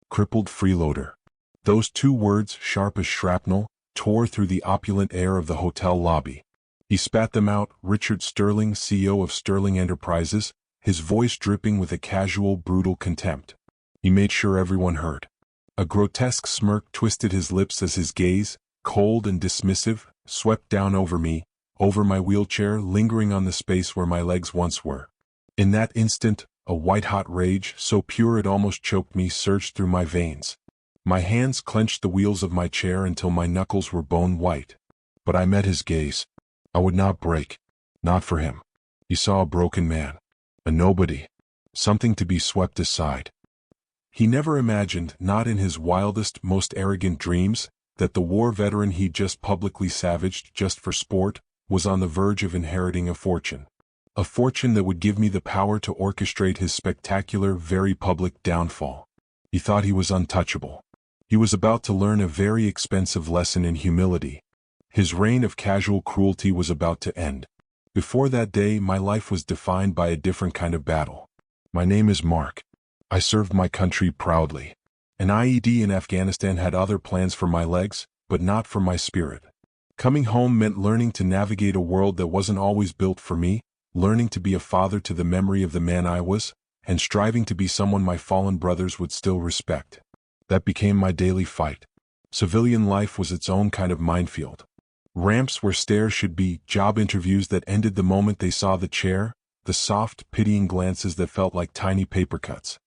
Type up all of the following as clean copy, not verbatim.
crippled freeloader. Those two words, sharp as shrapnel, tore through the opulent air of the hotel lobby. He spat them out, Richard Sterling, CEO of Sterling Enterprises, his voice dripping with a casual, brutal contempt. He made sure everyone heard. A grotesque smirk twisted his lips as his gaze, cold and dismissive, swept down over me, over my wheelchair, lingering on the space where my legs once were. In that instant, a white-hot rage, so pure it almost choked me, surged through my veins. My hands clenched the wheels of my chair until my knuckles were bone white. But I met his gaze. I would not break. Not for him. He saw a broken man. A nobody. Something to be swept aside. He never imagined, not in his wildest, most arrogant dreams, that the war veteran he just publicly savaged just for sport was on the verge of inheriting a fortune. A fortune that would give me the power to orchestrate his spectacular, very public downfall. He thought he was untouchable. He was about to learn a very expensive lesson in humility. His reign of casual cruelty was about to end. Before that day, my life was defined by a different kind of battle. My name is Mark. I served my country proudly. An IED in Afghanistan had other plans for my legs, but not for my spirit. Coming home meant learning to navigate a world that wasn't always built for me, learning to be a father to the memory of the man I was, and striving to be someone my fallen brothers would still respect. That became my daily fight. Civilian life was its own kind of minefield. Ramps where stairs should be, job interviews that ended the moment they saw the chair, the soft, pitying glances that felt like tiny paper cuts.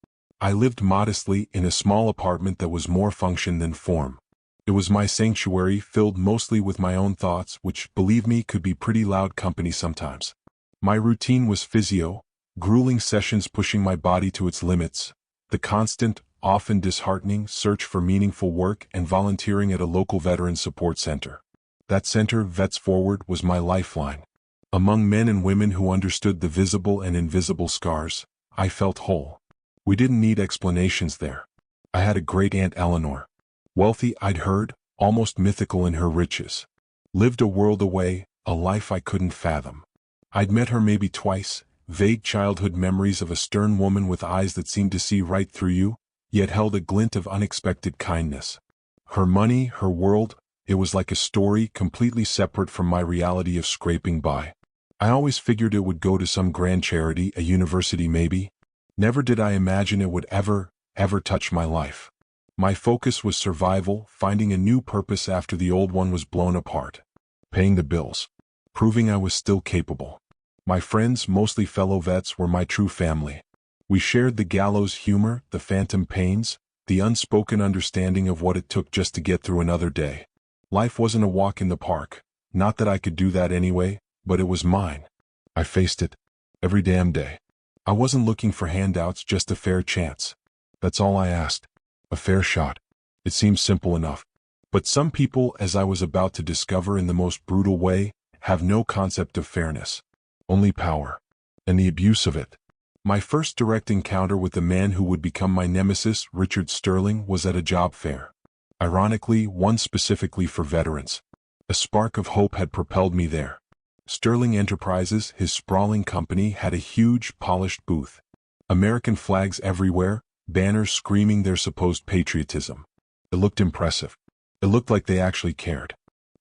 I lived modestly in a small apartment that was more function than form. It was my sanctuary, filled mostly with my own thoughts, which, believe me, could be pretty loud company sometimes. My routine was physio, grueling sessions pushing my body to its limits, the constant, often disheartening search for meaningful work, and volunteering at a local veteran support center. That center, Vets Forward, was my lifeline. Among men and women who understood the visible and invisible scars, I felt whole. We didn't need explanations there. I had a great Aunt Eleanor. Wealthy, I'd heard, almost mythical in her riches. Lived a world away, a life I couldn't fathom. I'd met her maybe twice, vague childhood memories of a stern woman with eyes that seemed to see right through you, yet held a glint of unexpected kindness. Her money, her world, it was like a story completely separate from my reality of scraping by. I always figured it would go to some grand charity, a university maybe. Never did I imagine it would ever touch my life. My focus was survival, finding a new purpose after the old one was blown apart. Paying the bills. Proving I was still capable. My friends, mostly fellow vets, were my true family. We shared the gallows humor, the phantom pains, the unspoken understanding of what it took just to get through another day. Life wasn't a walk in the park. Not that I could do that anyway, but it was mine. I faced it. Every damn day. I wasn't looking for handouts, just a fair chance. That's all I asked. A fair shot. It seems simple enough. But some people, as I was about to discover in the most brutal way, have no concept of fairness. Only power. And the abuse of it. My first direct encounter with the man who would become my nemesis, Richard Sterling, was at a job fair. Ironically, one specifically for veterans. A spark of hope had propelled me there. Sterling Enterprises, his sprawling company, had a huge, polished booth. American flags everywhere, banners screaming their supposed patriotism. It looked impressive. It looked like they actually cared.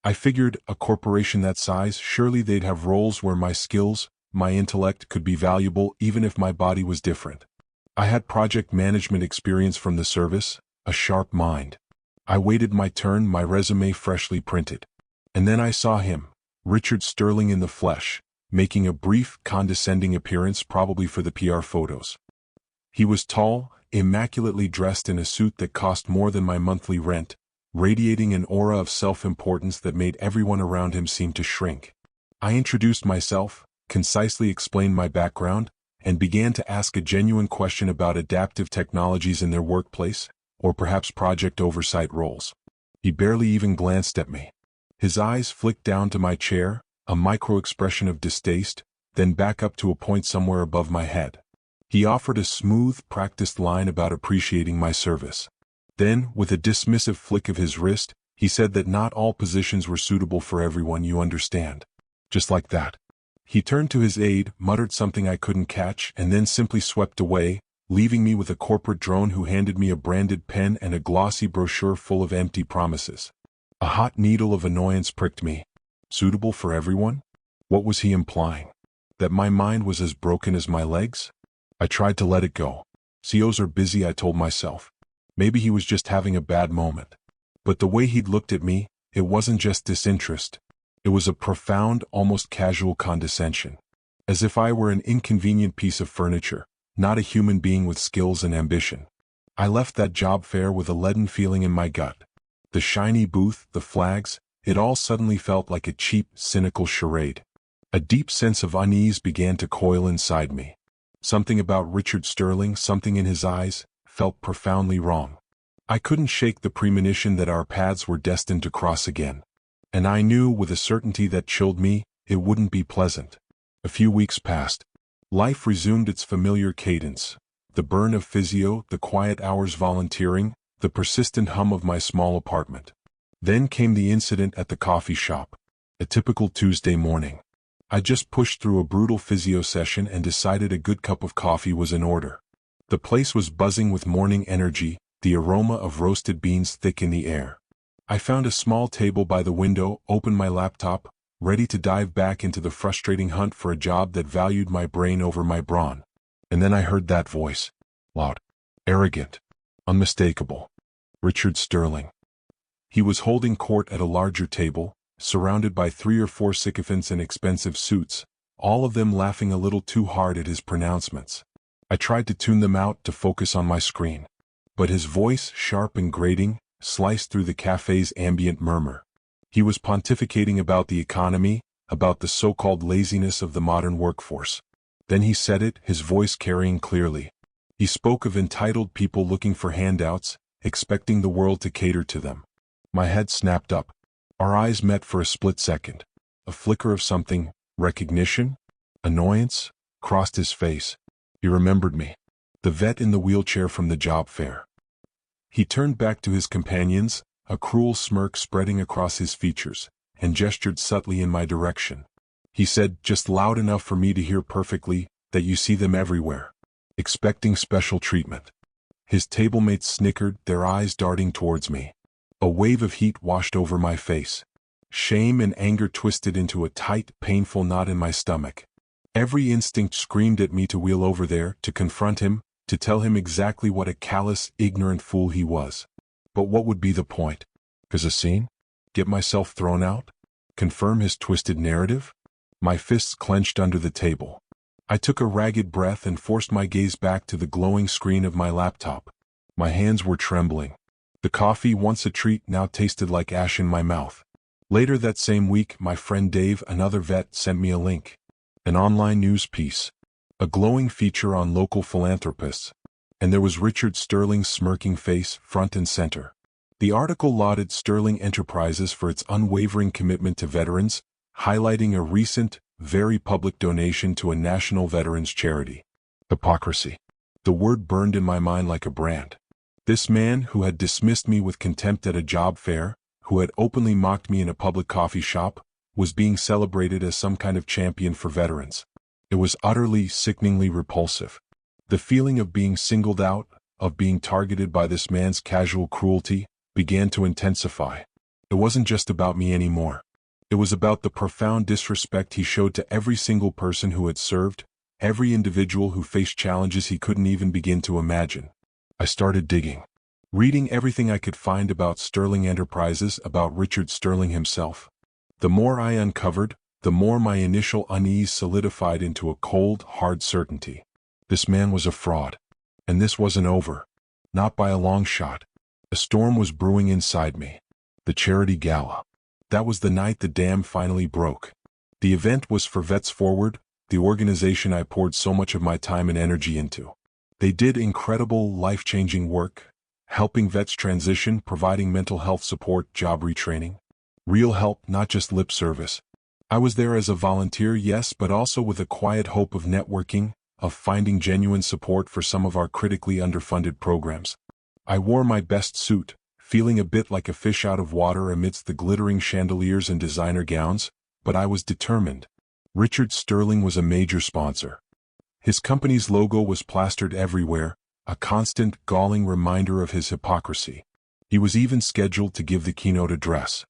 I figured, a corporation that size, surely they'd have roles where my skills, my intellect could be valuable even if my body was different. I had project management experience from the service, a sharp mind. I waited my turn, my resume freshly printed. And then I saw him, Richard Sterling in the flesh, making a brief, condescending appearance probably for the PR photos. He was tall, immaculately dressed in a suit that cost more than my monthly rent, radiating an aura of self-importance that made everyone around him seem to shrink. I introduced myself, concisely explained my background, and began to ask a genuine question about adaptive technologies in their workplace, or perhaps project oversight roles. He barely even glanced at me. His eyes flicked down to my chair, a micro-expression of distaste, then back up to a point somewhere above my head. He offered a smooth, practiced line about appreciating my service. Then, with a dismissive flick of his wrist, he said that not all positions were suitable for everyone, you understand. Just like that. He turned to his aide, muttered something I couldn't catch, and then simply swept away, leaving me with a corporate drone who handed me a branded pen and a glossy brochure full of empty promises. A hot needle of annoyance pricked me. Suitable for everyone? What was he implying? That my mind was as broken as my legs? I tried to let it go. CEOs are busy, I told myself. Maybe he was just having a bad moment. But the way he'd looked at me, it wasn't just disinterest. It was a profound, almost casual condescension. As if I were an inconvenient piece of furniture, not a human being with skills and ambition. I left that job fair with a leaden feeling in my gut. The shiny booth, the flags, it all suddenly felt like a cheap, cynical charade. A deep sense of unease began to coil inside me. Something about Richard Sterling, something in his eyes, felt profoundly wrong. I couldn't shake the premonition that our paths were destined to cross again. And I knew with a certainty that chilled me, it wouldn't be pleasant. A few weeks passed. Life resumed its familiar cadence. The burn of physio, the quiet hours volunteering, the persistent hum of my small apartment. Then came the incident at the coffee shop. A typical Tuesday morning. I just pushed through a brutal physio session and decided a good cup of coffee was in order. The place was buzzing with morning energy, the aroma of roasted beans thick in the air. I found a small table by the window, opened my laptop, ready to dive back into the frustrating hunt for a job that valued my brain over my brawn. And then I heard that voice. Loud. Arrogant. Unmistakable. Richard Sterling. He was holding court at a larger table, surrounded by 3 or 4 sycophants in expensive suits, all of them laughing a little too hard at his pronouncements. I tried to tune them out to focus on my screen. But his voice, sharp and grating, sliced through the cafe's ambient murmur. He was pontificating about the economy, about the so-called laziness of the modern workforce. Then he said it, his voice carrying clearly. He spoke of entitled people looking for handouts, expecting the world to cater to them. My head snapped up. Our eyes met for a split second. A flicker of something, recognition, annoyance, crossed his face. He remembered me. The vet in the wheelchair from the job fair. He turned back to his companions, a cruel smirk spreading across his features, and gestured subtly in my direction. He said, just loud enough for me to hear perfectly, that you see them everywhere. Expecting special treatment. His tablemates snickered, their eyes darting towards me. A wave of heat washed over my face. Shame and anger twisted into a tight, painful knot in my stomach. Every instinct screamed at me to wheel over there, to confront him, to tell him exactly what a callous, ignorant fool he was. But what would be the point? 'Cause a scene? Get myself thrown out? Confirm his twisted narrative? My fists clenched under the table. I took a ragged breath and forced my gaze back to the glowing screen of my laptop. My hands were trembling. The coffee, once a treat, now tasted like ash in my mouth. Later that same week, my friend Dave, another vet, sent me a link. An online news piece. A glowing feature on local philanthropists. And there was Richard Sterling's smirking face, front and center. The article lauded Sterling Enterprises for its unwavering commitment to veterans, highlighting a recent, very public donation to a national veterans charity. Hypocrisy. The word burned in my mind like a brand. This man, who had dismissed me with contempt at a job fair, who had openly mocked me in a public coffee shop, was being celebrated as some kind of champion for veterans. It was utterly, sickeningly repulsive. The feeling of being singled out, of being targeted by this man's casual cruelty, began to intensify. It wasn't just about me anymore. It was about the profound disrespect he showed to every single person who had served, every individual who faced challenges he couldn't even begin to imagine. I started digging. Reading everything I could find about Sterling Enterprises, about Richard Sterling himself. The more I uncovered, the more my initial unease solidified into a cold, hard certainty. This man was a fraud. And this wasn't over. Not by a long shot. A storm was brewing inside me. The charity gala. That was the night the dam finally broke. The event was for Vets Forward, the organization I poured so much of my time and energy into. They did incredible, life-changing work, helping vets transition, providing mental health support, job retraining. Real help, not just lip service. I was there as a volunteer, yes, but also with a quiet hope of networking, of finding genuine support for some of our critically underfunded programs. I wore my best suit, feeling a bit like a fish out of water amidst the glittering chandeliers and designer gowns, but I was determined. Richard Sterling was a major sponsor. His company's logo was plastered everywhere, a constant, galling reminder of his hypocrisy. He was even scheduled to give the keynote address.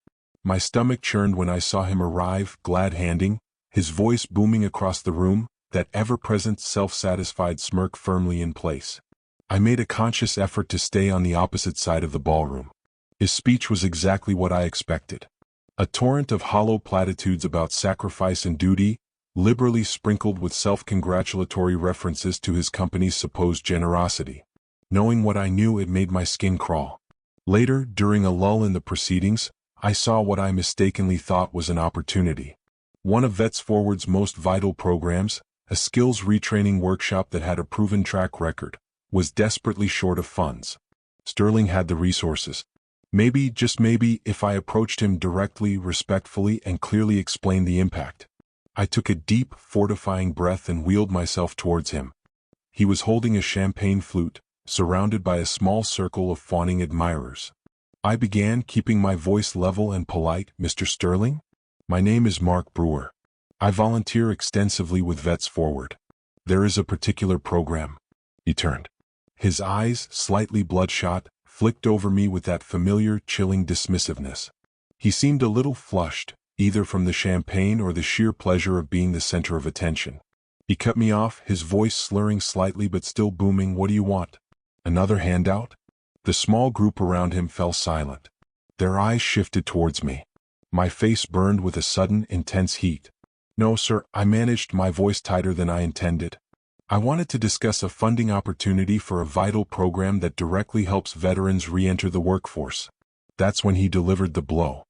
My stomach churned when I saw him arrive, glad-handing, his voice booming across the room, that ever-present self-satisfied smirk firmly in place. I made a conscious effort to stay on the opposite side of the ballroom. His speech was exactly what I expected. A torrent of hollow platitudes about sacrifice and duty, liberally sprinkled with self-congratulatory references to his company's supposed generosity. Knowing what I knew, it made my skin crawl. Later, during a lull in the proceedings, I saw what I mistakenly thought was an opportunity. One of Vets Forward's most vital programs, a skills retraining workshop that had a proven track record, was desperately short of funds. Sterling had the resources. Maybe, just maybe, if I approached him directly, respectfully, and clearly explained the impact. I took a deep, fortifying breath and wheeled myself towards him. He was holding a champagne flute, surrounded by a small circle of fawning admirers. I began, keeping my voice level and polite. "Mr. Sterling? My name is Mark Brewer. I volunteer extensively with Vets Forward. There is a particular program." He turned. His eyes, slightly bloodshot, flicked over me with that familiar, chilling dismissiveness. He seemed a little flushed, either from the champagne or the sheer pleasure of being the center of attention. He cut me off, his voice slurring slightly but still booming. "What do you want? Another handout?" The small group around him fell silent. Their eyes shifted towards me. My face burned with a sudden, intense heat. "No, sir," I managed, my voice tighter than I intended. "I wanted to discuss a funding opportunity for a vital program that directly helps veterans re-enter the workforce." That's when he delivered the blow.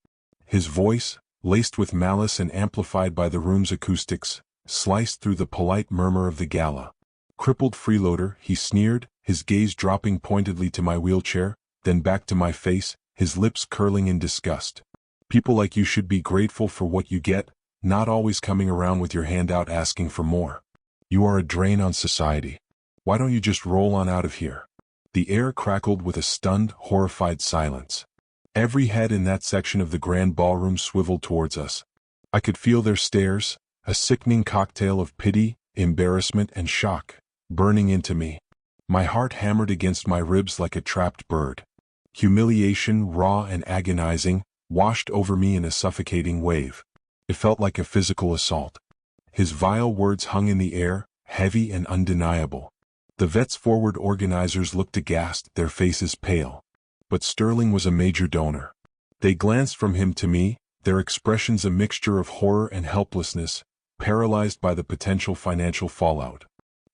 His voice, laced with malice and amplified by the room's acoustics, sliced through the polite murmur of the gala. "Crippled freeloader," he sneered, his gaze dropping pointedly to my wheelchair, then back to my face, his lips curling in disgust. "People like you should be grateful for what you get, not always coming around with your hand out asking for more. You are a drain on society. Why don't you just roll on out of here?" The air crackled with a stunned, horrified silence. Every head in that section of the grand ballroom swiveled towards us. I could feel their stares, a sickening cocktail of pity, embarrassment, and shock, burning into me. My heart hammered against my ribs like a trapped bird. Humiliation, raw and agonizing, washed over me in a suffocating wave. It felt like a physical assault. His vile words hung in the air, heavy and undeniable. The Vets Forward organizers looked aghast, their faces pale. But Sterling was a major donor. They glanced from him to me, their expressions a mixture of horror and helplessness, paralyzed by the potential financial fallout.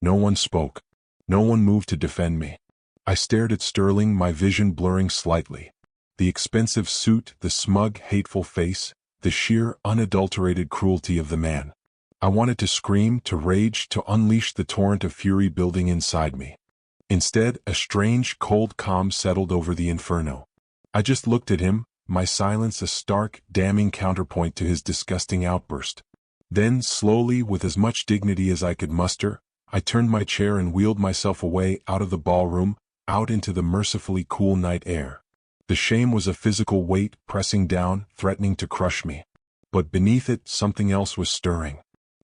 No one spoke. No one moved to defend me. I stared at Sterling, my vision blurring slightly. The expensive suit, the smug, hateful face, the sheer, unadulterated cruelty of the man. I wanted to scream, to rage, to unleash the torrent of fury building inside me. Instead, a strange, cold calm settled over the inferno. I just looked at him, my silence a stark, damning counterpoint to his disgusting outburst. Then, slowly, with as much dignity as I could muster, I turned my chair and wheeled myself away, out of the ballroom, out into the mercifully cool night air. The shame was a physical weight, pressing down, threatening to crush me. But beneath it, something else was stirring.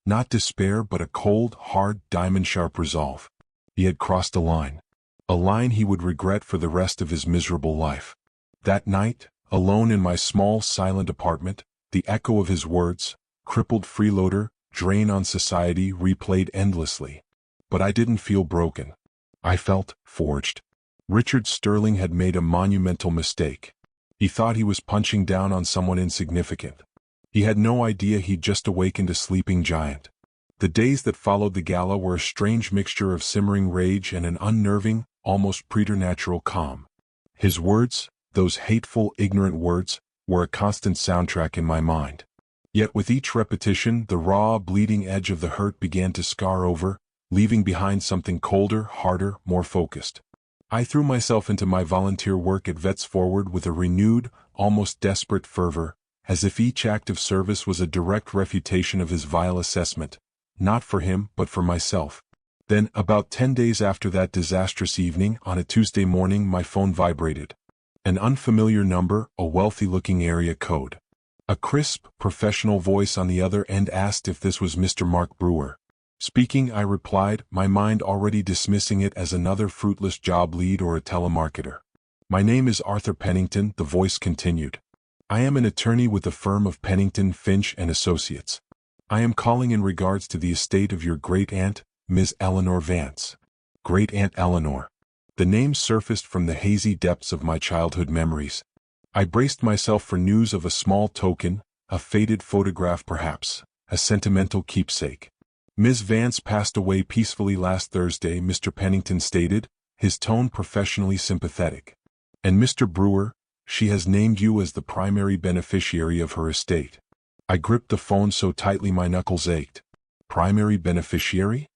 Not despair, but a cold, hard, diamond-sharp resolve. He had crossed a line he would regret for the rest of his miserable life. That night, alone in my small, silent apartment, the echo of his words, "crippled freeloader, drain on society," replayed endlessly. But I didn't feel broken. I felt forged. Richard Sterling had made a monumental mistake. He thought he was punching down on someone insignificant. He had no idea he'd just awakened a sleeping giant. The days that followed the gala were a strange mixture of simmering rage and an unnerving, almost preternatural calm. His words, those hateful, ignorant words, were a constant soundtrack in my mind. Yet with each repetition, the raw, bleeding edge of the hurt began to scar over, leaving behind something colder, harder, more focused. I threw myself into my volunteer work at Vets Forward with a renewed, almost desperate fervor, as if each act of service was a direct refutation of his vile assessment, not for him, but for myself. Then, about 10 days after that disastrous evening, on a Tuesday morning, my phone vibrated. An unfamiliar number, a wealthy-looking area code. A crisp, professional voice on the other end asked if this was Mr. Mark Brewer. Speaking, I replied, my mind already dismissing it as another fruitless job lead or a telemarketer. My name is Arthur Pennington, the voice continued. I am an attorney with the firm of Pennington, Finch and Associates. I am calling in regards to the estate of your great-aunt, Ms. Eleanor Vance. Great-aunt Eleanor. The name surfaced from the hazy depths of my childhood memories. I braced myself for news of a small token, a faded photograph perhaps, a sentimental keepsake. Ms. Vance passed away peacefully last Thursday, Mr. Pennington stated, his tone professionally sympathetic. And Mr. Brewer, she has named you as the primary beneficiary of her estate. I gripped the phone so tightly my knuckles ached. Primary beneficiary?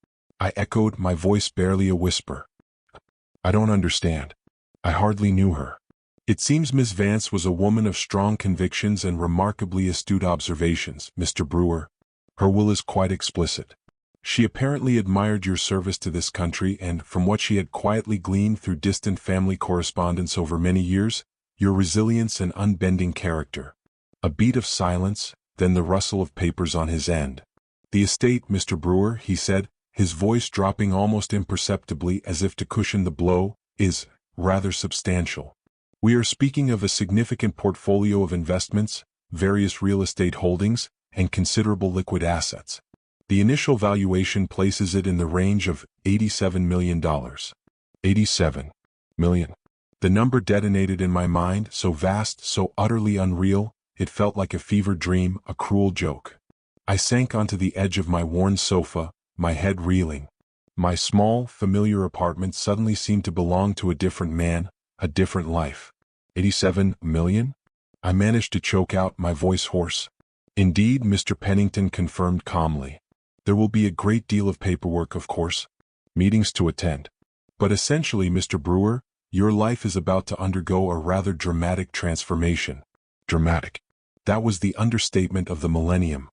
I echoed, my voice barely a whisper. I don't understand. I hardly knew her. It seems Miss Vance was a woman of strong convictions and remarkably astute observations, Mr. Brewer. Her will is quite explicit. She apparently admired your service to this country and, from what she had quietly gleaned through distant family correspondence over many years, your resilience and unbending character. A beat of silence, then the rustle of papers on his end. The estate, Mr. Brewer, he said, his voice dropping almost imperceptibly as if to cushion the blow, is rather substantial. We are speaking of a significant portfolio of investments, various real estate holdings, and considerable liquid assets. The initial valuation places it in the range of $87 million. 87 million. The number detonated in my mind, so vast, so utterly unreal, it felt like a fever dream, a cruel joke. I sank onto the edge of my worn sofa, my head reeling. My small, familiar apartment suddenly seemed to belong to a different man, a different life. 87 million? I managed to choke out, my voice hoarse. Indeed, Mr. Pennington confirmed calmly. There will be a great deal of paperwork, of course. Meetings to attend. But essentially, Mr. Brewer, your life is about to undergo a rather dramatic transformation. Dramatic. That was the understatement of the millennium.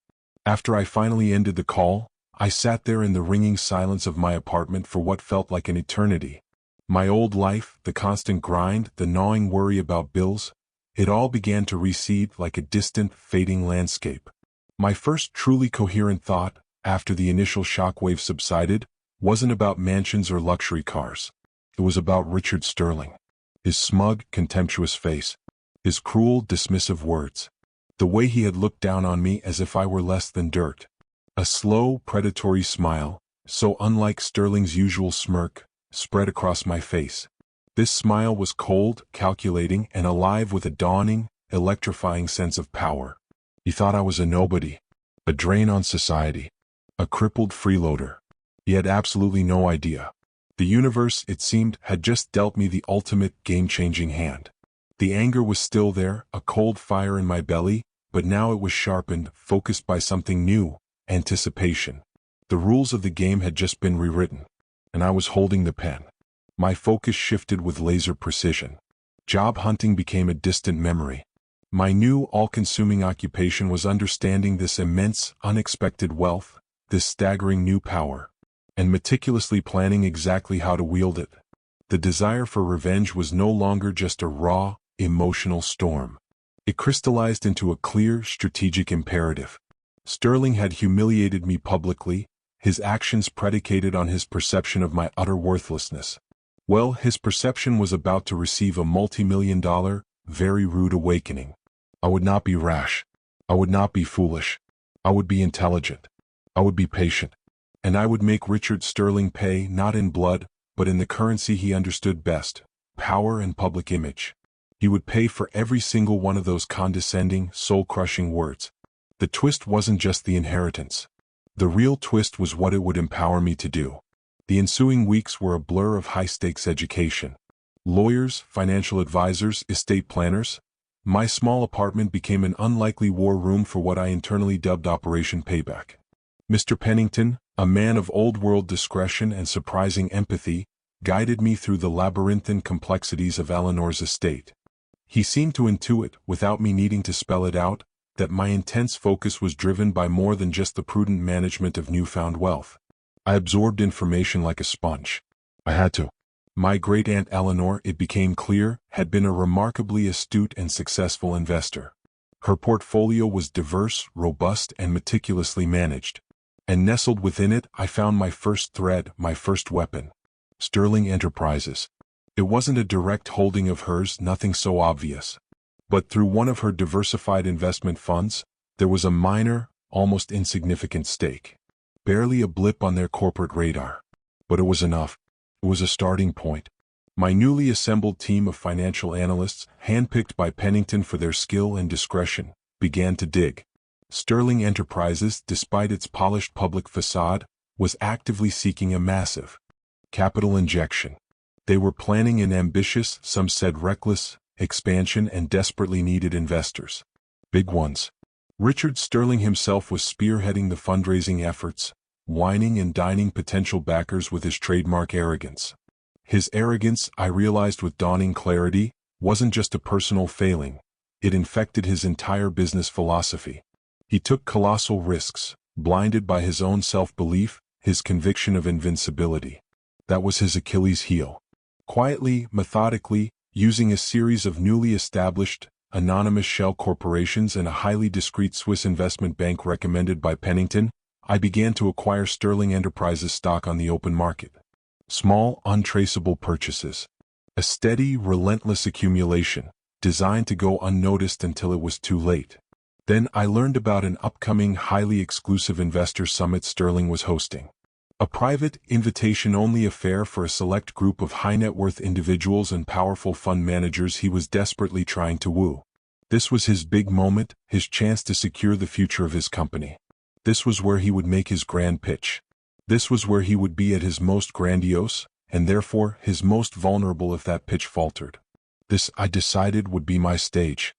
After I finally ended the call, I sat there in the ringing silence of my apartment for what felt like an eternity. My old life, the constant grind, the gnawing worry about bills, it all began to recede like a distant, fading landscape. My first truly coherent thought, after the initial shockwave subsided, wasn't about mansions or luxury cars. It was about Richard Sterling. His smug, contemptuous face. His cruel, dismissive words. The way he had looked down on me as if I were less than dirt. A slow, predatory smile, so unlike Sterling's usual smirk, spread across my face. This smile was cold, calculating, and alive with a dawning, electrifying sense of power. He thought I was a nobody, a drain on society, a crippled freeloader. He had absolutely no idea. The universe, it seemed, had just dealt me the ultimate, game-changing hand. The anger was still there, a cold fire in my belly, but now it was sharpened, focused by something new, anticipation. The rules of the game had just been rewritten. And I was holding the pen. My focus shifted with laser precision. Job hunting became a distant memory. My new, all-consuming occupation was understanding this immense, unexpected wealth, this staggering new power, and meticulously planning exactly how to wield it. The desire for revenge was no longer just a raw, emotional storm. It crystallized into a clear, strategic imperative. Sterling had humiliated me publicly, his actions predicated on his perception of my utter worthlessness. Well, his perception was about to receive a multi-million-dollar, very rude awakening. I would not be rash. I would not be foolish. I would be intelligent. I would be patient. And I would make Richard Sterling pay not in blood, but in the currency he understood best, power and public image. He would pay for every single one of those condescending, soul-crushing words. The twist wasn't just the inheritance. The real twist was what it would empower me to do. The ensuing weeks were a blur of high-stakes education. Lawyers, financial advisors, estate planners. My small apartment became an unlikely war room for what I internally dubbed Operation Payback. Mr. Pennington, a man of old-world discretion and surprising empathy, guided me through the labyrinthine complexities of Eleanor's estate. He seemed to intuit, without me needing to spell it out, that my intense focus was driven by more than just the prudent management of newfound wealth. I absorbed information like a sponge. I had to. My great-aunt Eleanor, it became clear, had been a remarkably astute and successful investor. Her portfolio was diverse, robust, and meticulously managed. And nestled within it I found my first thread, my first weapon. Sterling Enterprises. It wasn't a direct holding of hers, nothing so obvious. But through one of her diversified investment funds, there was a minor, almost insignificant stake. Barely a blip on their corporate radar. But it was enough. It was a starting point. My newly assembled team of financial analysts, handpicked by Pennington for their skill and discretion, began to dig. Sterling Enterprises, despite its polished public facade, was actively seeking a massive capital injection. They were planning an ambitious, some said reckless, expansion and desperately needed investors. Big ones. Richard Sterling himself was spearheading the fundraising efforts, wining and dining potential backers with his trademark arrogance. His arrogance, I realized with dawning clarity, wasn't just a personal failing. It infected his entire business philosophy. He took colossal risks, blinded by his own self-belief, his conviction of invincibility. That was his Achilles heel. Quietly, methodically, using a series of newly established, anonymous shell corporations and a highly discreet Swiss investment bank recommended by Pennington, I began to acquire Sterling Enterprises stock on the open market. Small, untraceable purchases. A steady, relentless accumulation, designed to go unnoticed until it was too late. Then I learned about an upcoming highly exclusive investor summit Sterling was hosting. A private, invitation-only affair for a select group of high-net-worth individuals and powerful fund managers he was desperately trying to woo. This was his big moment, his chance to secure the future of his company. This was where he would make his grand pitch. This was where he would be at his most grandiose, and therefore his most vulnerable if that pitch faltered. This, I decided, would be my stage.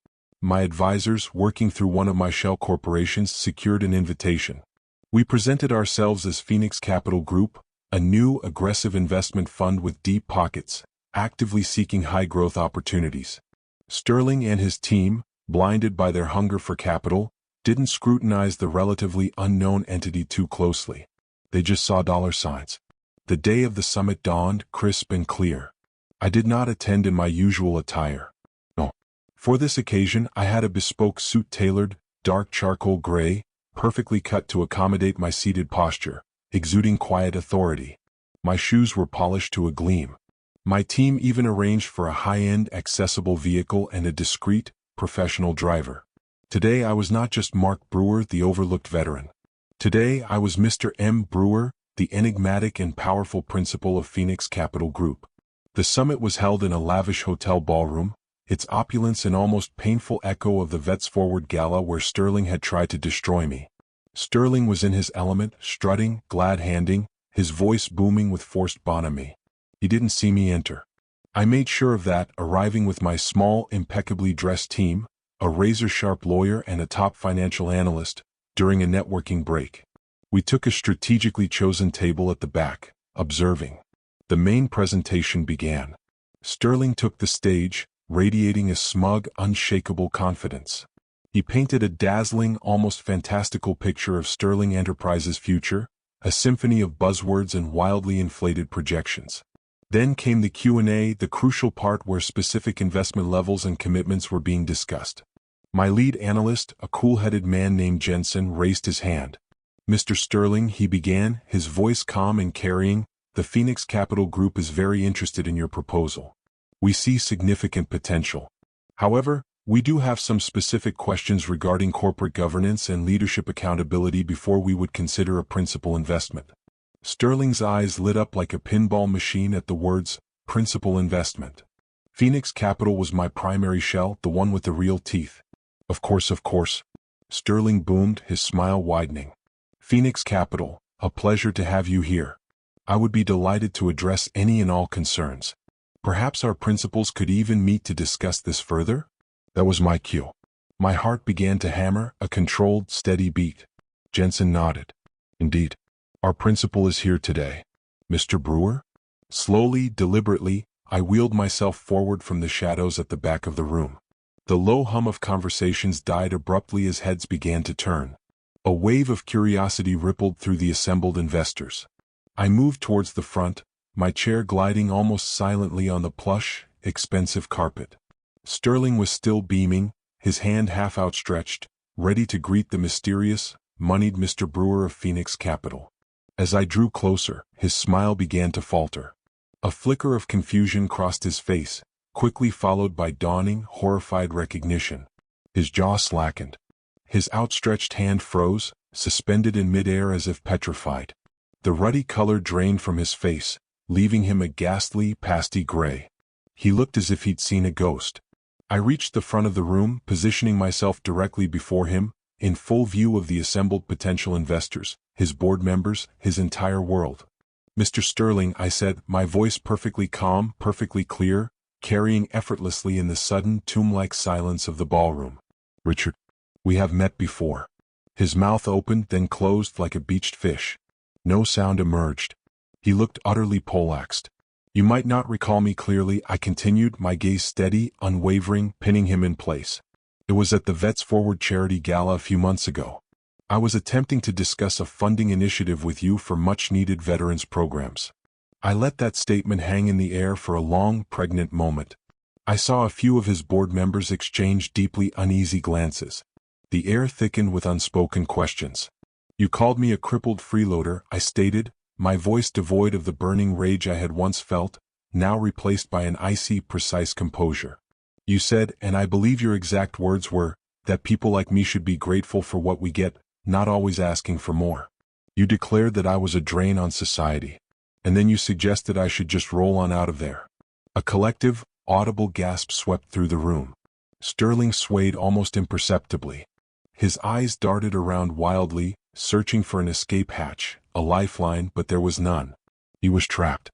My advisors, working through one of my shell corporations, secured an invitation. We presented ourselves as Phoenix Capital Group, a new, aggressive investment fund with deep pockets, actively seeking high-growth opportunities. Sterling and his team, blinded by their hunger for capital, didn't scrutinize the relatively unknown entity too closely. They just saw dollar signs. The day of the summit dawned, crisp and clear. I did not attend in my usual attire. No. For this occasion, I had a bespoke suit tailored, dark charcoal gray, perfectly cut to accommodate my seated posture, exuding quiet authority. My shoes were polished to a gleam. My team even arranged for a high-end, accessible vehicle and a discreet, professional driver. Today I was not just Mark Brewer, the overlooked veteran. Today I was Mr. M. Brewer, the enigmatic and powerful principal of Phoenix Capital Group. The summit was held in a lavish hotel ballroom, its opulence an almost painful echo of the Vets Forward Gala where Sterling had tried to destroy me. Sterling was in his element, strutting, glad-handing, his voice booming with forced bonhomie. He didn't see me enter. I made sure of that, arriving with my small, impeccably dressed team, a razor-sharp lawyer and a top financial analyst, during a networking break. We took a strategically chosen table at the back, observing. The main presentation began. Sterling took the stage, radiating a smug, unshakable confidence. He painted a dazzling, almost fantastical picture of Sterling Enterprises' future, a symphony of buzzwords and wildly inflated projections. Then came the Q&A, the crucial part where specific investment levels and commitments were being discussed. My lead analyst, a cool-headed man named Jensen, raised his hand. "Mr. Sterling," he began, his voice calm and carrying, "the Phoenix Capital Group is very interested in your proposal. We see significant potential. However, we do have some specific questions regarding corporate governance and leadership accountability before we would consider a principal investment." Sterling's eyes lit up like a pinball machine at the words, principal investment. Phoenix Capital was my primary shell, the one with the real teeth. Of course. Sterling boomed, his smile widening. "Phoenix Capital, a pleasure to have you here. I would be delighted to address any and all concerns. Perhaps our principals could even meet to discuss this further?" That was my cue. My heart began to hammer, a controlled, steady beat. Jensen nodded. "Indeed. Our principal is here today. Mr. Brewer?" Slowly, deliberately, I wheeled myself forward from the shadows at the back of the room. The low hum of conversations died abruptly as heads began to turn. A wave of curiosity rippled through the assembled investors. I moved towards the front, my chair gliding almost silently on the plush, expensive carpet. Sterling was still beaming, his hand half outstretched, ready to greet the mysterious, moneyed Mr. Brewer of Phoenix Capital. As I drew closer, his smile began to falter. A flicker of confusion crossed his face, quickly followed by dawning, horrified recognition. His jaw slackened. His outstretched hand froze, suspended in midair as if petrified. The ruddy color drained from his face, leaving him a ghastly, pasty gray. He looked as if he'd seen a ghost. I reached the front of the room, positioning myself directly before him, in full view of the assembled potential investors, his board members, his entire world. "Mr. Sterling," I said, my voice perfectly calm, perfectly clear, carrying effortlessly in the sudden tomb-like silence of the ballroom. "Richard, we have met before." His mouth opened, then closed like a beached fish. No sound emerged. He looked utterly poleaxed. "You might not recall me clearly," I continued, my gaze steady, unwavering, pinning him in place. "It was at the Vets Forward charity gala a few months ago. I was attempting to discuss a funding initiative with you for much-needed veterans programs." I let that statement hang in the air for a long, pregnant moment. I saw a few of his board members exchange deeply uneasy glances. The air thickened with unspoken questions. "You called me a crippled freeloader," I stated, my voice devoid of the burning rage I had once felt, now replaced by an icy, precise composure. "You said, and I believe your exact words were, that people like me should be grateful for what we get, not always asking for more. You declared that I was a drain on society. And then you suggested I should just roll on out of there." A collective, audible gasp swept through the room. Sterling swayed almost imperceptibly. His eyes darted around wildly, searching for an escape hatch, a lifeline, but there was none. He was trapped.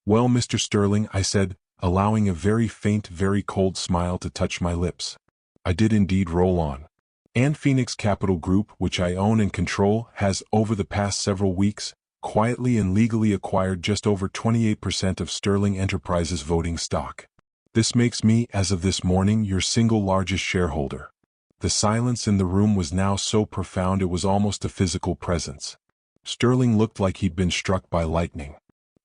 "Well, Mr. Sterling," I said, allowing a very faint, very cold smile to touch my lips. "I did indeed roll on. And Phoenix Capital Group, which I own and control, has, over the past several weeks, quietly and legally acquired just over 28% of Sterling Enterprises voting stock. This makes me, as of this morning, your single largest shareholder." The silence in the room was now so profound it was almost a physical presence. Sterling looked like he'd been struck by lightning.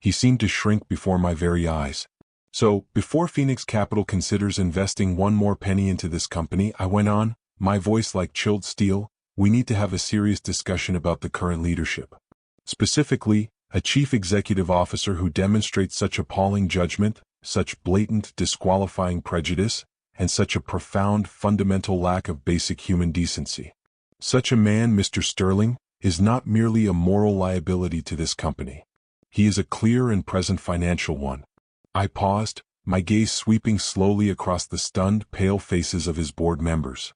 He seemed to shrink before my very eyes. "So, before Phoenix Capital considers investing one more penny into this company," I went on, my voice like chilled steel, "we need to have a serious discussion about the current leadership. Specifically, a chief executive officer who demonstrates such appalling judgment, such blatant disqualifying prejudice, and such a profound fundamental lack of basic human decency. Such a man, Mr. Sterling, is not merely a moral liability to this company. He is a clear and present financial one." I paused, my gaze sweeping slowly across the stunned, pale faces of his board members.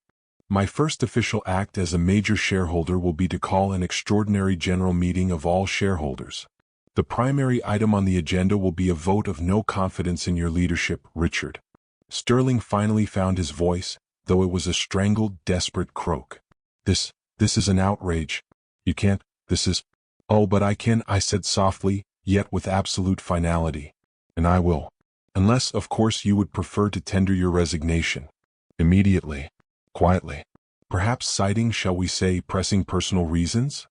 "My first official act as a major shareholder will be to call an extraordinary general meeting of all shareholders. The primary item on the agenda will be a vote of no confidence in your leadership, Richard." Sterling finally found his voice, though it was a strangled, desperate croak. This is an outrage. You can't, this is—" "Oh, but I can," I said softly, yet with absolute finality. "And I will. Unless, of course, you would prefer to tender your resignation. Immediately. Quietly. Perhaps citing, shall we say, pressing personal reasons?"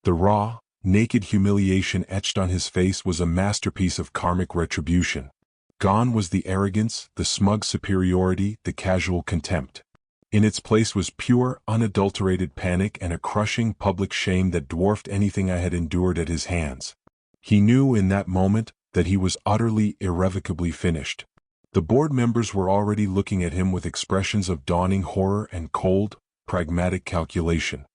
The raw, naked humiliation etched on his face was a masterpiece of karmic retribution. Gone was the arrogance, the smug superiority, the casual contempt. In its place was pure, unadulterated panic and a crushing public shame that dwarfed anything I had endured at his hands. He knew in that moment that he was utterly, irrevocably finished. The board members were already looking at him with expressions of dawning horror and cold, pragmatic calculation.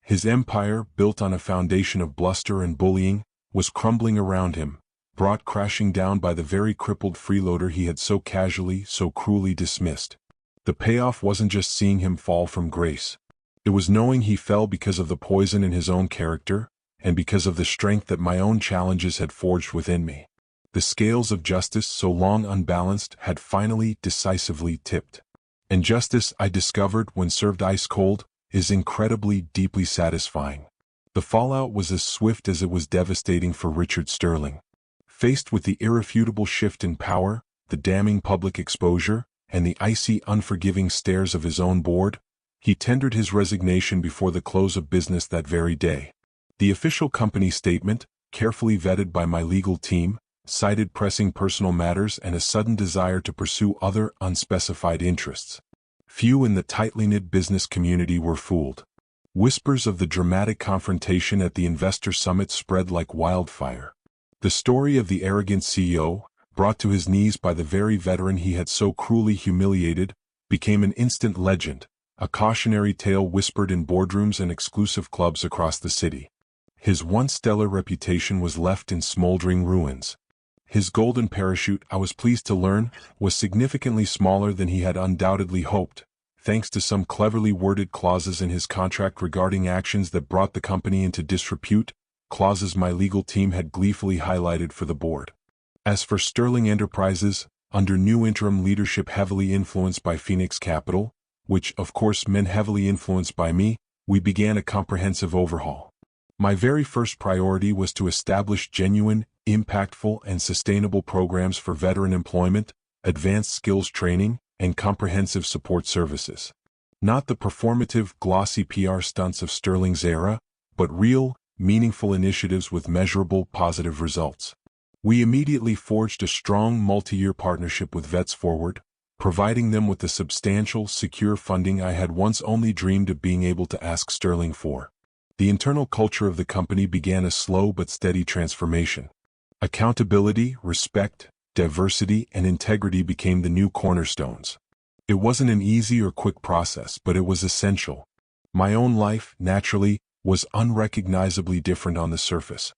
His empire, built on a foundation of bluster and bullying, was crumbling around him, brought crashing down by the very crippled freeloader he had so casually, so cruelly dismissed. The payoff wasn't just seeing him fall from grace. It was knowing he fell because of the poison in his own character, and because of the strength that my own challenges had forged within me. The scales of justice, so long unbalanced, had finally, decisively tipped. And justice, I discovered, when served ice-cold, is incredibly, deeply satisfying. The fallout was as swift as it was devastating for Richard Sterling. Faced with the irrefutable shift in power, the damning public exposure, and the icy, unforgiving stares of his own board, he tendered his resignation before the close of business that very day. The official company statement, carefully vetted by my legal team, cited pressing personal matters and a sudden desire to pursue other, unspecified interests. Few in the tightly knit business community were fooled. Whispers of the dramatic confrontation at the investor summit spread like wildfire. The story of the arrogant CEO, brought to his knees by the very veteran he had so cruelly humiliated, became an instant legend, a cautionary tale whispered in boardrooms and exclusive clubs across the city. His once stellar reputation was left in smoldering ruins. His golden parachute, I was pleased to learn, was significantly smaller than he had undoubtedly hoped, thanks to some cleverly worded clauses in his contract regarding actions that brought the company into disrepute, clauses my legal team had gleefully highlighted for the board. As for Sterling Enterprises, under new interim leadership heavily influenced by Phoenix Capital, which of course meant heavily influenced by me, we began a comprehensive overhaul. My very first priority was to establish genuine, impactful, and sustainable programs for veteran employment, advanced skills training, and comprehensive support services. Not the performative, glossy PR stunts of Sterling's era, but real, meaningful initiatives with measurable, positive results. We immediately forged a strong multi-year partnership with Vets Forward, providing them with the substantial, secure funding I had once only dreamed of being able to ask Sterling for. The internal culture of the company began a slow but steady transformation. Accountability, respect, diversity, and integrity became the new cornerstones. It wasn't an easy or quick process, but it was essential. My own life, naturally, was unrecognizably different on the surface.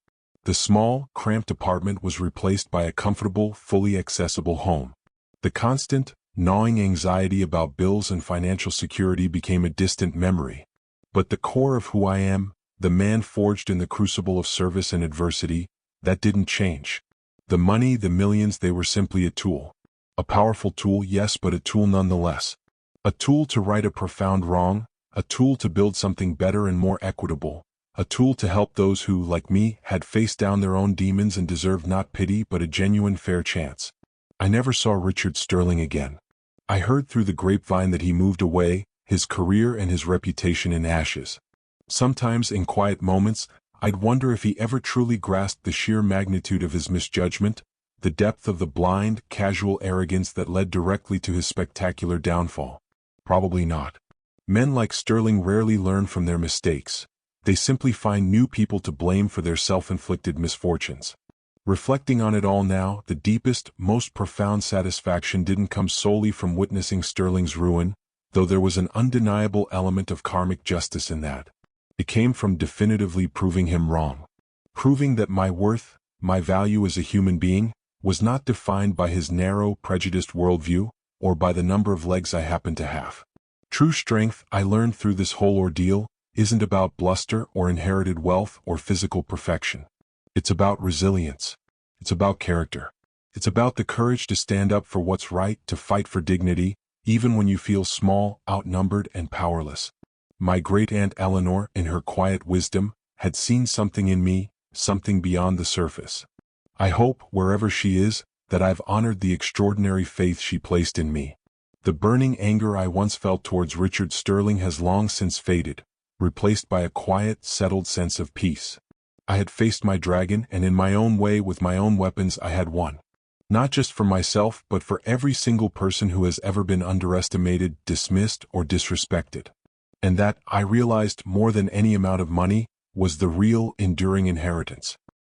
The small, cramped apartment was replaced by a comfortable, fully accessible home. The constant, gnawing anxiety about bills and financial security became a distant memory. But the core of who I am, the man forged in the crucible of service and adversity, that didn't change. The money, the millions, they were simply a tool. A powerful tool, yes, but a tool nonetheless. A tool to right a profound wrong, a tool to build something better and more equitable, a tool to help those who, like me, had faced down their own demons and deserved not pity but a genuine fair chance. I never saw Richard Sterling again. I heard through the grapevine that he moved away, his career and his reputation in ashes. Sometimes, in quiet moments, I'd wonder if he ever truly grasped the sheer magnitude of his misjudgment, the depth of the blind, casual arrogance that led directly to his spectacular downfall. Probably not. Men like Sterling rarely learn from their mistakes. They simply find new people to blame for their self-inflicted misfortunes. Reflecting on it all now, the deepest, most profound satisfaction didn't come solely from witnessing Sterling's ruin, though there was an undeniable element of karmic justice in that. It came from definitively proving him wrong. Proving that my worth, my value as a human being, was not defined by his narrow, prejudiced worldview, or by the number of legs I happened to have. True strength, I learned through this whole ordeal, isn't about bluster or inherited wealth or physical perfection. It's about resilience. It's about character. It's about the courage to stand up for what's right, to fight for dignity, even when you feel small, outnumbered, and powerless. My great-aunt Eleanor, in her quiet wisdom, had seen something in me, something beyond the surface. I hope, wherever she is, that I've honored the extraordinary faith she placed in me. The burning anger I once felt towards Richard Sterling has long since faded, replaced by a quiet, settled sense of peace. I had faced my dragon, and in my own way, with my own weapons, I had won. Not just for myself, but for every single person who has ever been underestimated, dismissed, or disrespected. And that, I realized more than any amount of money, was the real, enduring inheritance.